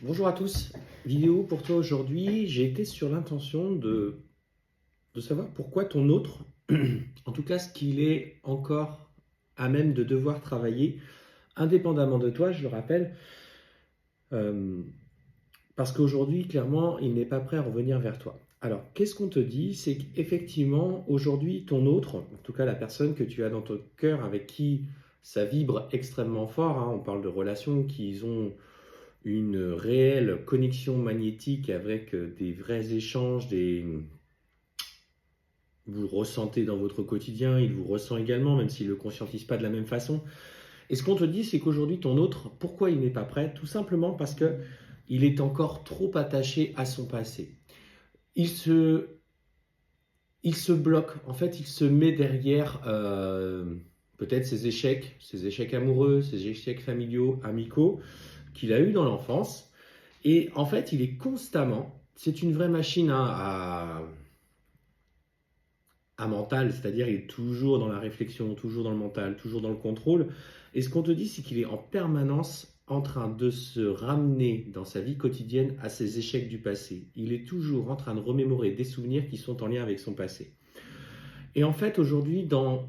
Bonjour à tous, vidéo pour toi aujourd'hui. J'ai été sur l'intention de savoir pourquoi ton autre, en tout cas ce qu'il est encore à même de devoir travailler indépendamment de toi, je le rappelle, euh, parce qu'aujourd'hui, clairement, il n'est pas prêt à revenir vers toi. Alors, qu'est-ce qu'on te dit? C'est qu'effectivement, aujourd'hui, ton autre, en tout cas la personne que tu as dans ton cœur avec qui ça vibre extrêmement fort, hein, on parle de relations qui ont une réelle connexion magnétique avec des vrais échanges, vous le ressentez dans votre quotidien, il vous ressent également, même s'il ne le conscientise pas de la même façon. Et ce qu'on te dit, c'est qu'aujourd'hui, ton autre, pourquoi il n'est pas prêt? Tout simplement parce que il est encore trop attaché à son passé. Il se, il se bloque, en fait, il se met derrière peut-être ses échecs amoureux, ses échecs familiaux, amicaux qu'il a eu dans l'enfance. Et en fait, il est constamment, c'est une vraie machine hein, à mental, c'est-à-dire il est toujours dans la réflexion, toujours dans le mental, toujours dans le contrôle. Et ce qu'on te dit, c'est qu'il est en permanence en train de se ramener dans sa vie quotidienne à ses échecs du passé. Il est toujours en train de remémorer des souvenirs qui sont en lien avec son passé. Et en fait, aujourd'hui, dans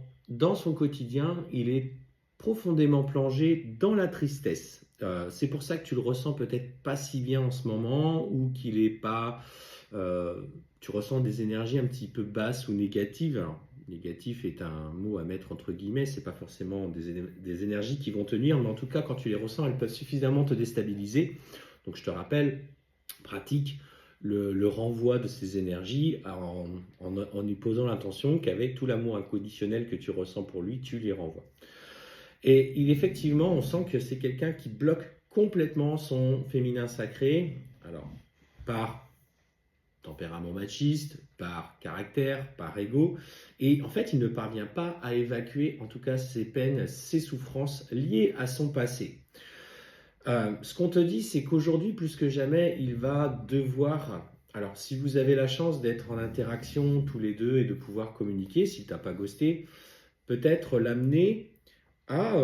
son quotidien, il est profondément plongé dans la tristesse. C'est pour ça que tu le ressens peut-être pas si bien en ce moment ou qu'il est pas. Tu ressens des énergies un petit peu basses ou négatives. Alors, négatif est un mot à mettre entre guillemets, c'est pas forcément des énergies qui vont te nuire, mais en tout cas, quand tu les ressens, elles peuvent suffisamment te déstabiliser. Donc, je te rappelle, pratique le renvoi de ces énergies en lui posant l'intention qu'avec tout l'amour inconditionnel que tu ressens pour lui, tu les renvoies. Et effectivement, on sent que c'est quelqu'un qui bloque complètement son féminin sacré, alors par tempérament machiste, par caractère, par ego, et en fait, il ne parvient pas à évacuer, en tout cas, ses peines, ses souffrances liées à son passé. Ce qu'on te dit, c'est qu'aujourd'hui, plus que jamais, il va devoir. Alors, si vous avez la chance d'être en interaction tous les deux et de pouvoir communiquer, si tu n'as pas ghosté, peut-être l'amener à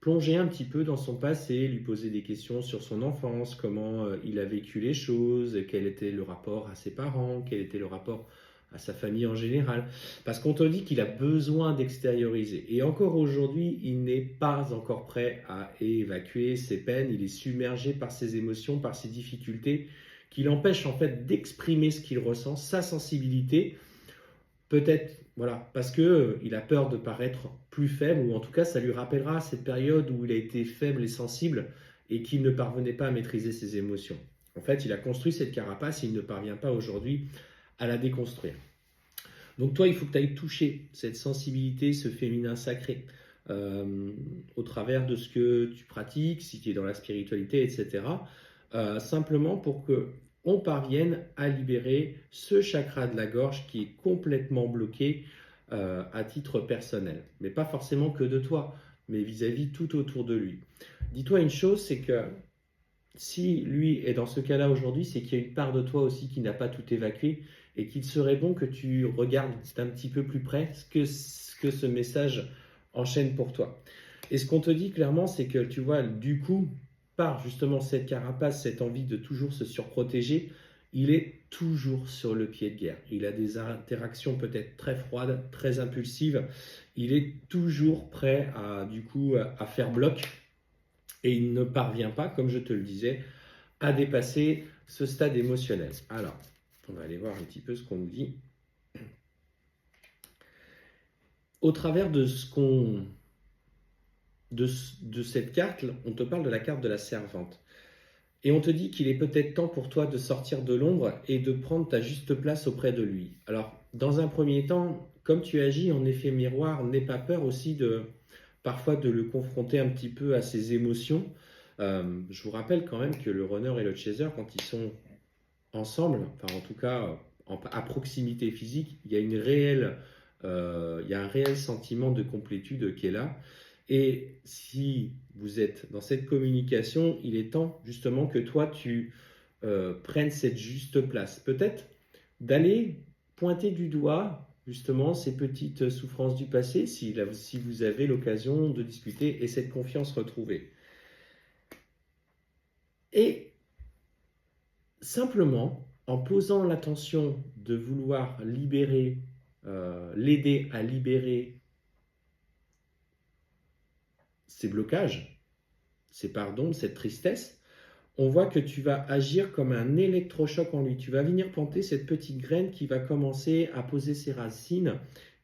plonger un petit peu dans son passé, lui poser des questions sur son enfance, comment il a vécu les choses, quel était le rapport à ses parents, quel était le rapport à sa famille en général. Parce qu'on te dit qu'il a besoin d'extérioriser. Et encore aujourd'hui, il n'est pas encore prêt à évacuer ses peines, il est submergé par ses émotions, par ses difficultés, qui l'empêchent en fait d'exprimer ce qu'il ressent, sa sensibilité. Peut-être, voilà, parce que il a peur de paraître plus faible, ou en tout cas, ça lui rappellera cette période où il a été faible et sensible et qu'il ne parvenait pas à maîtriser ses émotions. En fait, il a construit cette carapace et il ne parvient pas aujourd'hui à la déconstruire. Donc toi, il faut que tu ailles toucher cette sensibilité, ce féminin sacré, au travers de ce que tu pratiques, si tu es dans la spiritualité, etc. Simplement pour que on parvienne à libérer ce chakra de la gorge qui est complètement bloqué à titre personnel. Mais pas forcément que de toi, mais vis-à-vis tout autour de lui. Dis-toi une chose, c'est que si lui est dans ce cas-là aujourd'hui, c'est qu'il y a une part de toi aussi qui n'a pas tout évacué et qu'il serait bon que tu regardes d'un petit peu plus près ce que ce message enchaîne pour toi. Et ce qu'on te dit clairement, c'est que tu vois, du coup, par justement cette carapace, cette envie de toujours se surprotéger, il est toujours sur le pied de guerre. Il a des interactions peut-être très froides, très impulsives. Il est toujours prêt à, du coup, à faire bloc et il ne parvient pas, comme je te le disais, à dépasser ce stade émotionnel. Alors, on va aller voir un petit peu ce qu'on nous dit. Au travers de ce qu'on de cette carte, on te parle de la carte de la servante. Et on te dit qu'il est peut-être temps pour toi de sortir de l'ombre et de prendre ta juste place auprès de lui. Alors, dans un premier temps, comme tu agis en effet miroir, n'aie pas peur aussi parfois de le confronter un petit peu à ses émotions. Je vous rappelle quand même que le runner et le chaser, quand ils sont ensemble, enfin en tout cas à proximité physique, il y a un réel sentiment de complétude qui est là. Et si vous êtes dans cette communication, il est temps justement que toi tu prennes cette juste place. Peut-être d'aller pointer du doigt justement ces petites souffrances du passé si vous avez l'occasion de discuter et cette confiance retrouvée. Et simplement, en posant l'attention de vouloir libérer, l'aider à libérer ces blocages, ces pardons, cette tristesse, on voit que tu vas agir comme un électrochoc en lui. Tu vas venir planter cette petite graine qui va commencer à poser ses racines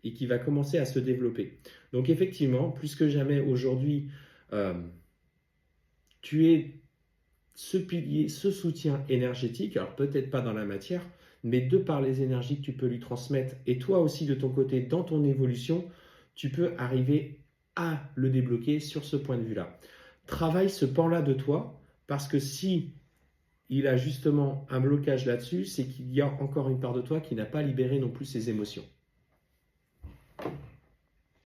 et qui va commencer à se développer. Donc effectivement, plus que jamais aujourd'hui, tu es ce pilier, ce soutien énergétique, alors peut-être pas dans la matière, mais de par les énergies que tu peux lui transmettre, et toi aussi de ton côté, dans ton évolution, tu peux arriver à le débloquer sur ce point de vue-là. Travaille ce pan-là de toi, parce que si il a justement un blocage là-dessus, c'est qu'il y a encore une part de toi qui n'a pas libéré non plus ses émotions.